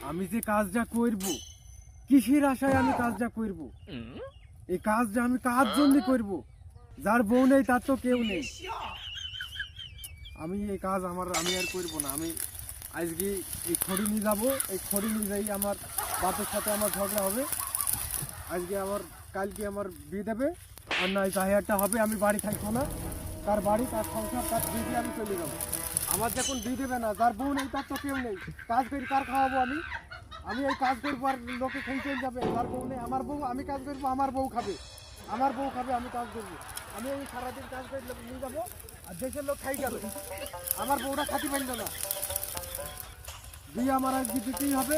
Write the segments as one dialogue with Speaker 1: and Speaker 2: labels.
Speaker 1: আমি যে কাজটা করব, কিসের আশায় আমি কাজটা করব? এই কাজটা আমি কার জন্য করব? যার বউ নেই তার তো কেউ নেই। আমি এই কাজ আমি আর করব না। আমি আজকে এই খড়ি নিয়ে যাবো। এই খড়ি নিয়ে যাই আমার বাপের সাথে আমার ঝগড়া হবে। কালকে আমার বিয়ে দেবে, আর নয় জাহিয়ারটা হবে। আমি বাড়ি থাকবো না, তার বাড়ি, তার সংসার, তার বিয়ে দিয়ে আমি চলে যাবো। আমার যখন বিয়ে দেবে না, যার বউ নেই তার তো কেউ নেই। কাজ করি কার খাওয়াবো আমি? আমি এই কাজ করবো আর লোকে খেয়ে চলে যাবে। যার বউ নেই, আমার বউ, আমি কাজ করবো, আমার বউ খাবে, আমার বউ খাবে, আমি কাজ করবো। আমি এই সারাদিন কাজ করে নিয়ে যাবো, আর দেশের লোক খাই যাবে। আমার বউটা খাতি পারলো না, বিয়ে আমার আজকে দিতেই হবে,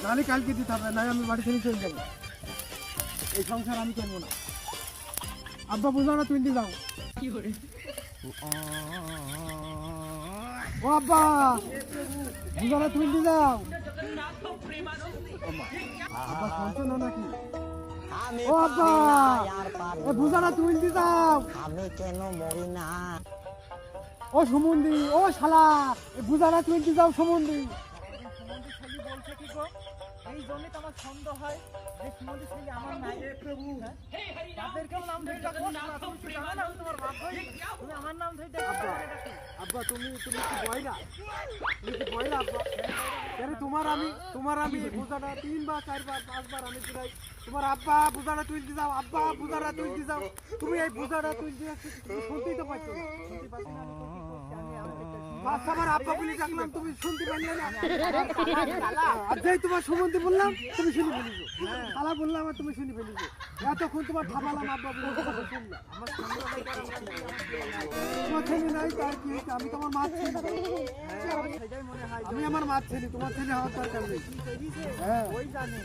Speaker 1: নাহলে কালকে দিতে হবে, নাই আমি বাড়ি থেকে চলে যাবো। এই সংসার আমি করবো না। আব্বা বুঝাও না, তুই যাও। ও আব্বা বুঝাও না, তুই যাও। আব্বা শুনছো না নাকি? ও আব্বা বুঝাও না, তুই যাও।
Speaker 2: আমি কেন মরি না?
Speaker 1: ও সুমন্দি, ও শালা, বুঝাও না, তুই যাও। সুমন্দি বলছে কি গো? এই জন্যই তো আমার সন্দেহ হয় যে সুমন্দি ছেলে আমার নাই। প্রভু, বাপের কেউ নাম ধরে ডাকো না, তুমি কি জানো না আমি তোমার বাপ হই? তুমি আমার নাম ধরে ডাকো। আব্বা তুমি কি বয়রা? তুমি কি বয়রা আব্বা? আরে তোমার আমি বুঝাটা 3 বার 4 বার 5 বার আমি দিলাই। তোমার আব্বা বুঝাটা তুলতে যাও, আব্বা বুঝাটা তুলতে যাও। তুমি এই বুঝাটা তুলতে শুনতেই তো পাচ্ছ না। শুনতে পাচ্ছ না আমি আমার আব্বা বলে ডাকলাম, তুমি শুনতে পারলে না। আর যেই তোমার সুমন্তি বললাম তুমি শুনে ফেলিছো, খালা বললাম আর তুমি শুনে ফেলিছো। এতক্ষণ তোমার থামালাম আব্বা বলে শুনলাম। তোমার ছেলে নাই তার কি হয়েছে? আমি তোমার মা ছেলে, আমি আমার মা ছেলে, তোমার ছেলে হওয়ার দরকার নেই। হ্যাঁ ওই জানি।